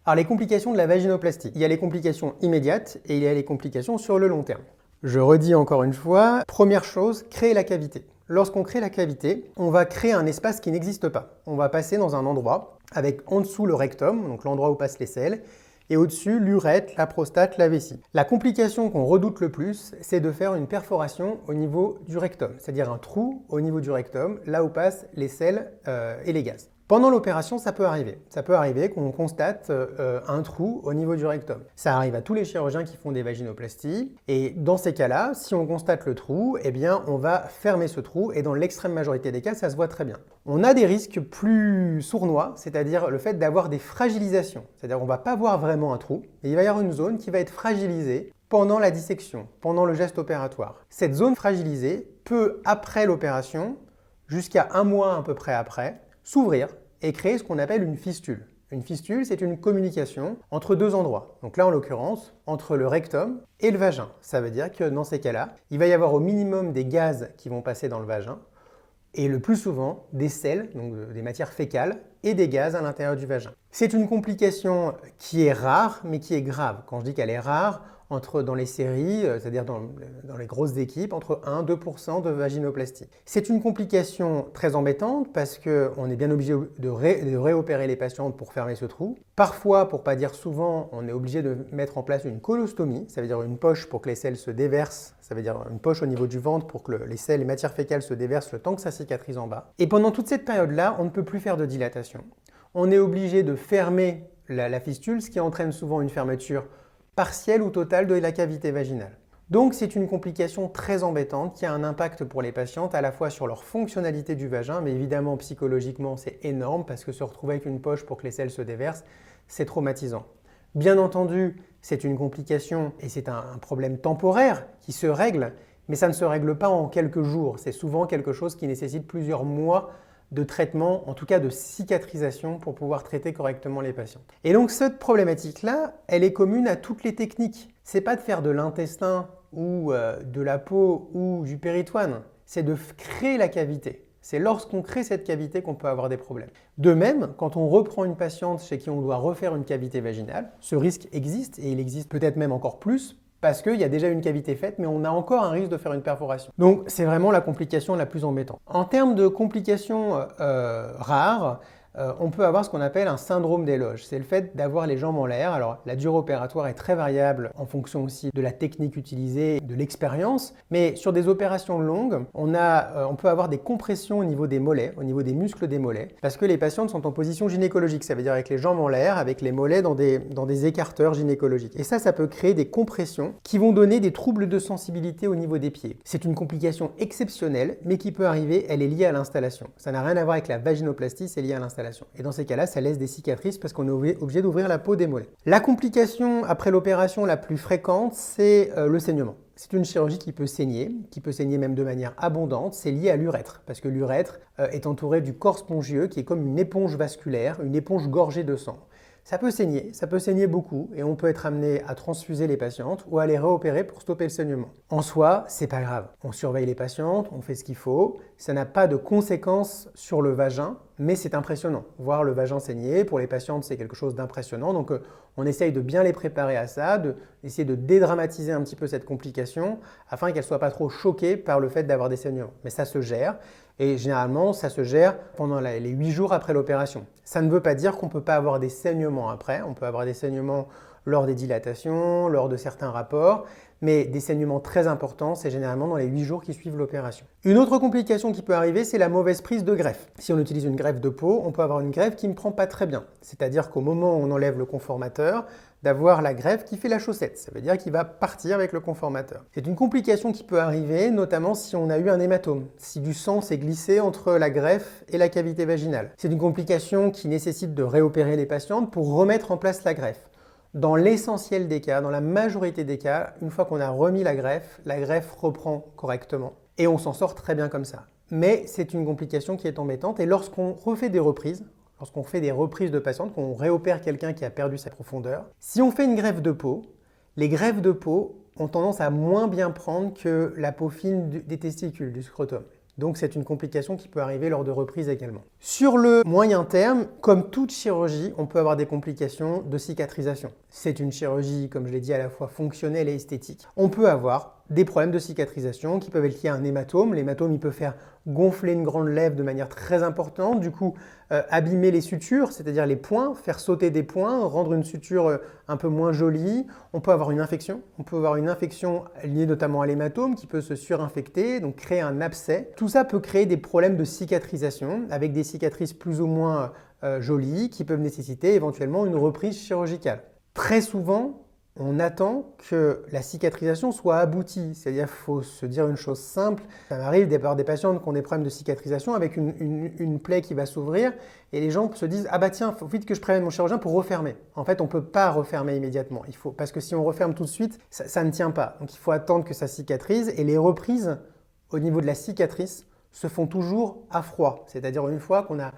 Alors les complications de la vaginoplastie, il y a les complications immédiates et il y a les complications sur le long terme. Je redis encore une fois, première chose, créer la cavité. Lorsqu'on crée la cavité, on va créer un espace qui n'existe pas. On va passer dans un endroit avec en dessous le rectum, donc l'endroit où passent les selles, et au-dessus l'urètre, la prostate, la vessie. La complication qu'on redoute le plus, c'est de faire une perforation au niveau du rectum, c'est-à-dire un trou au niveau du rectum, là où passent les selles et les gaz. Pendant l'opération, ça peut arriver. Ça peut arriver qu'on constate un trou au niveau du rectum. Ça arrive à tous les chirurgiens qui font des vaginoplasties. Et dans ces cas-là, si on constate le trou, eh bien, on va fermer ce trou. Et dans l'extrême majorité des cas, ça se voit très bien. On a des risques plus sournois, c'est-à-dire le fait d'avoir des fragilisations. C'est-à-dire qu'on ne va pas voir vraiment un trou, mais il va y avoir une zone qui va être fragilisée pendant la dissection, pendant le geste opératoire. Cette zone fragilisée peut, après l'opération, jusqu'à un mois à peu près après, s'ouvrir et créer ce qu'on appelle une fistule. Une fistule, c'est une communication entre deux endroits. Donc là, en l'occurrence, entre le rectum et le vagin. Ça veut dire que dans ces cas-là, il va y avoir au minimum des gaz qui vont passer dans le vagin et le plus souvent des selles, donc des matières fécales, et des gaz à l'intérieur du vagin. C'est une complication qui est rare, mais qui est grave. Quand je dis qu'elle est rare, dans les séries, c'est-à-dire dans les grosses équipes, entre 1-2% de vaginoplastie. C'est une complication très embêtante parce qu'on est bien obligé de réopérer les patientes pour fermer ce trou. Parfois, pour ne pas dire souvent, on est obligé de mettre en place une colostomie, ça veut dire une poche pour que les selles se déversent, ça veut dire une poche au niveau du ventre pour que les selles, les matières fécales se déversent le temps que ça cicatrise en bas. Et pendant toute cette période-là, on ne peut plus faire de dilatation. On est obligé de fermer la fistule, ce qui entraîne souvent une fermeture partielle ou totale de la cavité vaginale. Donc c'est une complication très embêtante qui a un impact pour les patientes à la fois sur leur fonctionnalité du vagin, mais évidemment psychologiquement c'est énorme parce que se retrouver avec une poche pour que les selles se déversent, c'est traumatisant. Bien entendu, c'est une complication et c'est un problème temporaire qui se règle, mais ça ne se règle pas en quelques jours. C'est souvent quelque chose qui nécessite plusieurs mois de traitement, en tout cas de cicatrisation pour pouvoir traiter correctement les patients. Et donc cette problématique-là, elle est commune à toutes les techniques. C'est pas de faire de l'intestin ou de la peau ou du péritoine, c'est de créer la cavité. C'est lorsqu'on crée cette cavité qu'on peut avoir des problèmes. De même, quand on reprend une patiente chez qui on doit refaire une cavité vaginale, ce risque existe et il existe peut-être même encore plus parce qu'il y a déjà une cavité faite, mais on a encore un risque de faire une perforation. Donc c'est vraiment la complication la plus embêtante. En termes de complications rares, on peut avoir ce qu'on appelle un syndrome des loges. C'est le fait d'avoir les jambes en l'air. Alors la durée opératoire est très variable en fonction aussi de la technique utilisée, de l'expérience, mais sur des opérations longues, on peut avoir des compressions au niveau des mollets, au niveau des muscles des mollets, parce que les patientes sont en position gynécologique, ça veut dire avec les jambes en l'air, avec les mollets dans des écarteurs gynécologiques. Et ça peut créer des compressions qui vont donner des troubles de sensibilité au niveau des pieds. C'est une complication exceptionnelle, mais qui peut arriver, elle est liée à l'installation. Ça n'a rien à voir avec la vaginoplastie, c'est lié à l'installation. Et dans ces cas-là, ça laisse des cicatrices parce qu'on est obligé d'ouvrir la peau des mollets. La complication après l'opération la plus fréquente, c'est le saignement. C'est une chirurgie qui peut saigner même de manière abondante. C'est lié à l'urètre, parce que l'urètre est entouré du corps spongieux qui est comme une éponge vasculaire, une éponge gorgée de sang. Ça peut saigner beaucoup et on peut être amené à transfuser les patientes ou à les réopérer pour stopper le saignement. En soi, c'est pas grave. On surveille les patientes, on fait ce qu'il faut. Ça n'a pas de conséquences sur le vagin, mais c'est impressionnant. Voir le vagin saigner, pour les patientes, c'est quelque chose d'impressionnant. Donc on essaye de bien les préparer à ça, d'essayer de dédramatiser un petit peu cette complication afin qu'elles ne soient pas trop choquées par le fait d'avoir des saignements. Mais ça se gère. Et généralement, ça se gère pendant les 8 jours après l'opération. Ça ne veut pas dire qu'on ne peut pas avoir des saignements après. On peut avoir des saignements lors des dilatations, lors de certains rapports, mais des saignements très importants, c'est généralement dans les 8 jours qui suivent l'opération. Une autre complication qui peut arriver, c'est la mauvaise prise de greffe. Si on utilise une greffe de peau, on peut avoir une greffe qui ne prend pas très bien. C'est-à-dire qu'au moment où on enlève le conformateur, d'avoir la greffe qui fait la chaussette. Ça veut dire qu'il va partir avec le conformateur. C'est une complication qui peut arriver, notamment si on a eu un hématome, si du sang s'est glissé entre la greffe et la cavité vaginale. C'est une complication qui nécessite de réopérer les patientes pour remettre en place la greffe. Dans l'essentiel des cas, dans la majorité des cas, une fois qu'on a remis la greffe reprend correctement et on s'en sort très bien comme ça. Mais c'est une complication qui est embêtante et lorsqu'on refait des reprises, lorsqu'on fait des reprises de patientes, qu'on réopère quelqu'un qui a perdu sa profondeur, si on fait une greffe de peau, les greffes de peau ont tendance à moins bien prendre que la peau fine des testicules, du scrotum. Donc c'est une complication qui peut arriver lors de reprises également. Sur le moyen terme, comme toute chirurgie, on peut avoir des complications de cicatrisation. C'est une chirurgie, comme je l'ai dit, à la fois fonctionnelle et esthétique. On peut avoir des problèmes de cicatrisation qui peuvent être liés à un hématome. L'hématome, il peut faire gonfler une grande lèvre de manière très importante, du coup abîmer les sutures, c'est-à-dire les points, faire sauter des points, rendre une suture un peu moins jolie. On peut avoir une infection. On peut avoir une infection liée notamment à l'hématome qui peut se surinfecter, donc créer un abcès. Tout ça peut créer des problèmes de cicatrisation avec des cicatrices plus ou moins jolies qui peuvent nécessiter éventuellement une reprise chirurgicale. Très souvent, on attend que la cicatrisation soit aboutie, c'est-à-dire qu'il faut se dire une chose simple. Ça m'arrive d'avoir des patientes qui ont des problèmes de cicatrisation avec une plaie qui va s'ouvrir et les gens se disent « Ah bah tiens, il faut vite que je prévienne mon chirurgien pour refermer ». En fait, on ne peut pas refermer immédiatement, parce que si on referme tout de suite, ça ne tient pas. Donc il faut attendre que ça cicatrise et les reprises au niveau de la cicatrice se font toujours à froid, c'est-à-dire une fois qu'on a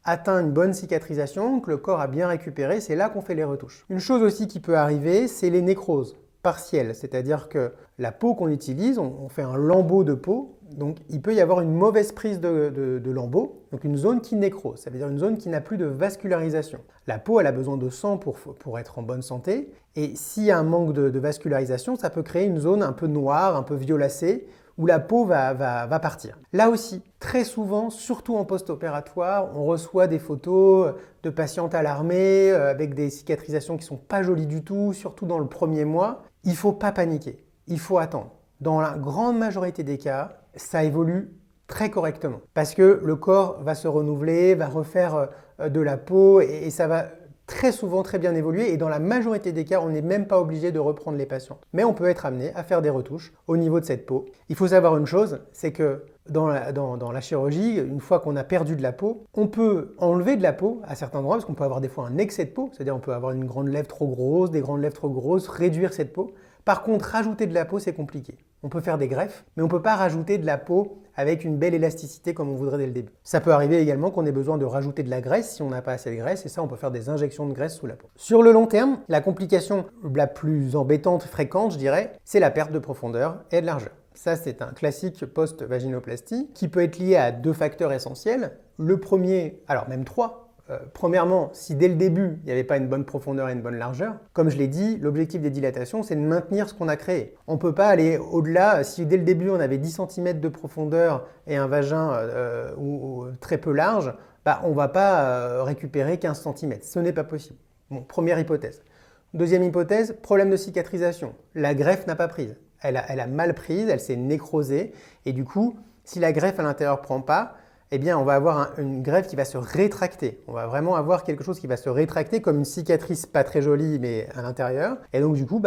atteint une bonne cicatrisation, que le corps a bien récupéré, c'est là qu'on fait les retouches. Une chose aussi qui peut arriver, c'est les nécroses partielles, c'est-à-dire que la peau qu'on utilise, on fait un lambeau de peau, donc il peut y avoir une mauvaise prise de lambeau, donc une zone qui nécrose, ça veut dire une zone qui n'a plus de vascularisation. La peau, elle a besoin de sang pour être en bonne santé, et s'il y a un manque de vascularisation, ça peut créer une zone un peu noire, un peu violacée, où la peau va partir. Là aussi, très souvent, surtout en post-opératoire, on reçoit des photos de patientes alarmées avec des cicatrisations qui ne sont pas jolies du tout, surtout dans le premier mois. Il ne faut pas paniquer, il faut attendre. Dans la grande majorité des cas, ça évolue très correctement parce que le corps va se renouveler, va refaire de la peau et ça va très souvent très bien évoluer et dans la majorité des cas, on n'est même pas obligé de reprendre les patientes. Mais on peut être amené à faire des retouches au niveau de cette peau. Il faut savoir une chose, c'est que dans la chirurgie, une fois qu'on a perdu de la peau, on peut enlever de la peau à certains endroits parce qu'on peut avoir des fois un excès de peau, c'est-à-dire on peut avoir une grande lèvre trop grosse, des grandes lèvres trop grosses, réduire cette peau. Par contre, rajouter de la peau, c'est compliqué. On peut faire des greffes, mais on ne peut pas rajouter de la peau avec une belle élasticité comme on voudrait dès le début. Ça peut arriver également qu'on ait besoin de rajouter de la graisse si on n'a pas assez de graisse, et ça, on peut faire des injections de graisse sous la peau. Sur le long terme, la complication la plus embêtante, fréquente, je dirais, c'est la perte de profondeur et de largeur. Ça, c'est un classique post-vaginoplastie qui peut être lié à deux facteurs essentiels. Le premier, alors même trois. Premièrement, si dès le début, il n'y avait pas une bonne profondeur et une bonne largeur, comme je l'ai dit, l'objectif des dilatations, c'est de maintenir ce qu'on a créé. On ne peut pas aller au-delà. Si dès le début, on avait 10 cm de profondeur et un vagin très peu large, on ne va pas récupérer 15 cm. Ce n'est pas possible. Bon, première hypothèse. Deuxième hypothèse, problème de cicatrisation. La greffe n'a pas prise. Elle a mal prise, elle s'est nécrosée. Et du coup, si la greffe à l'intérieur ne prend pas, eh bien, on va avoir une greffe qui va se rétracter. On va vraiment avoir quelque chose qui va se rétracter comme une cicatrice pas très jolie, mais à l'intérieur. Et donc, du coup,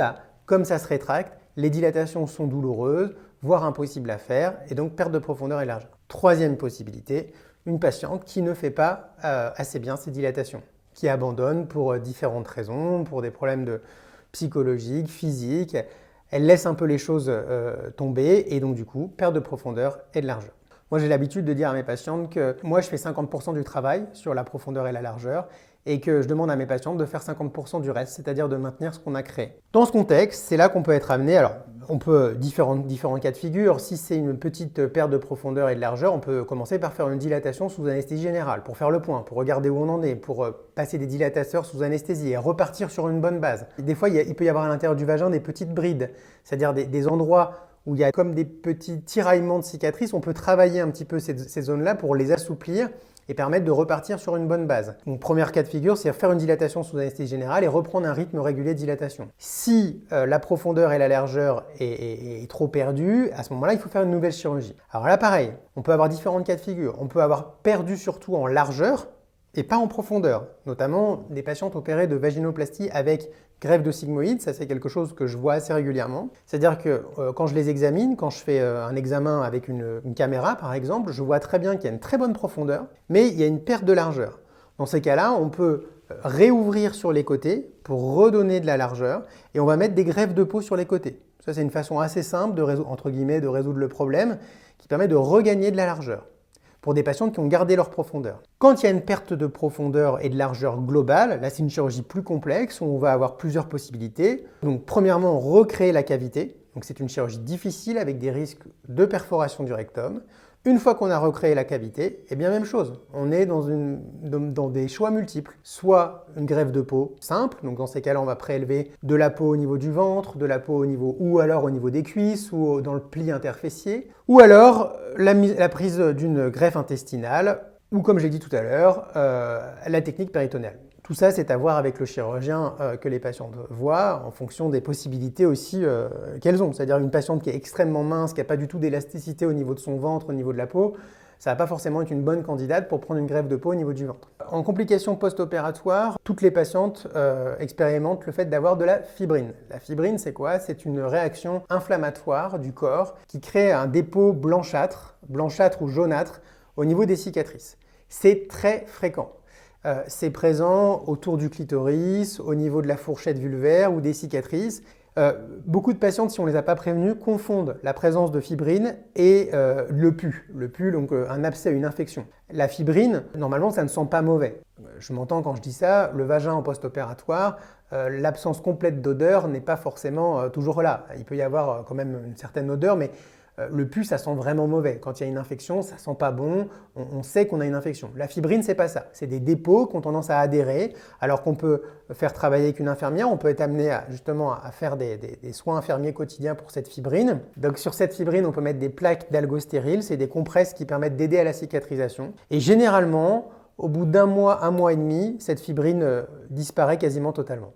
comme ça se rétracte, les dilatations sont douloureuses, voire impossibles à faire, et donc perte de profondeur et largeur. Troisième possibilité, une patiente qui ne fait pas assez bien ses dilatations, qui abandonne pour différentes raisons, pour des problèmes psychologiques, physiques. Elle laisse un peu les choses tomber, et donc, du coup, perte de profondeur et de largeur. Moi, j'ai l'habitude de dire à mes patientes que moi, je fais 50% du travail sur la profondeur et la largeur et que je demande à mes patientes de faire 50% du reste, c'est-à-dire de maintenir ce qu'on a créé. Dans ce contexte, c'est là qu'on peut être amené, alors on peut différents cas de figure. Si c'est une petite perte de profondeur et de largeur, on peut commencer par faire une dilatation sous anesthésie générale pour faire le point, pour regarder où on en est, pour passer des dilatateurs sous anesthésie et repartir sur une bonne base. Des fois, il peut y avoir à l'intérieur du vagin des petites brides, c'est-à-dire des endroits où il y a comme des petits tiraillements de cicatrices. On peut travailler un petit peu ces zones-là pour les assouplir et permettre de repartir sur une bonne base. Donc, premier cas de figure, c'est faire une dilatation sous anesthésie générale et reprendre un rythme régulier de dilatation. Si la profondeur et la largeur est trop perdue, à ce moment-là, il faut faire une nouvelle chirurgie. Alors là, pareil, on peut avoir différents cas de figure. On peut avoir perdu surtout en largeur et pas en profondeur, notamment des patientes opérées de vaginoplastie avec greffe de sigmoïde. Ça, c'est quelque chose que je vois assez régulièrement. C'est-à-dire que quand je les examine, quand je fais un examen avec une caméra par exemple, je vois très bien qu'il y a une très bonne profondeur, mais il y a une perte de largeur. Dans ces cas-là, on peut réouvrir sur les côtés pour redonner de la largeur et on va mettre des greffes de peau sur les côtés. Ça, c'est une façon assez simple de résoudre le problème qui permet de regagner de la largeur pour des patientes qui ont gardé leur profondeur. Quand il y a une perte de profondeur et de largeur globale, là c'est une chirurgie plus complexe où on va avoir plusieurs possibilités. Donc premièrement, recréer la cavité. Donc c'est une chirurgie difficile avec des risques de perforation du rectum. Une fois qu'on a recréé la cavité, eh bien même chose, on est dans des choix multiples. Soit une greffe de peau simple, donc dans ces cas-là on va prélever de la peau au niveau du ventre, de la peau au niveau, ou alors au niveau des cuisses, ou dans le pli interfessier, ou alors la prise d'une greffe intestinale, ou comme j'ai dit tout à l'heure, la technique péritonéale. Tout ça, c'est à voir avec le chirurgien que les patientes voient en fonction des possibilités aussi qu'elles ont. C'est-à-dire une patiente qui est extrêmement mince, qui n'a pas du tout d'élasticité au niveau de son ventre, au niveau de la peau, ça ne va pas forcément être une bonne candidate pour prendre une greffe de peau au niveau du ventre. En complications post-opératoires, toutes les patientes expérimentent le fait d'avoir de la fibrine. La fibrine, c'est quoi? C'est une réaction inflammatoire du corps qui crée un dépôt blanchâtre ou jaunâtre au niveau des cicatrices. C'est très fréquent. C'est présent autour du clitoris, au niveau de la fourchette vulvaire ou des cicatrices. Beaucoup de patientes, si on ne les a pas prévenues, confondent la présence de fibrine et le pus. Le pus, donc un abcès, une infection. La fibrine, normalement, ça ne sent pas mauvais. Je m'entends quand je dis ça, le vagin en post-opératoire, l'absence complète d'odeur n'est pas forcément toujours là. Il peut y avoir quand même une certaine odeur, mais le pus, ça sent vraiment mauvais. Quand il y a une infection, ça sent pas bon, on sait qu'on a une infection. La fibrine, c'est pas ça. C'est des dépôts qui ont tendance à adhérer, alors qu'on peut faire travailler avec une infirmière, on peut être amené justement à faire des soins infirmiers quotidiens pour cette fibrine. Donc sur cette fibrine, on peut mettre des plaques d'algostéril, c'est des compresses qui permettent d'aider à la cicatrisation. Et généralement, au bout d'un mois et demi, cette fibrine disparaît quasiment totalement.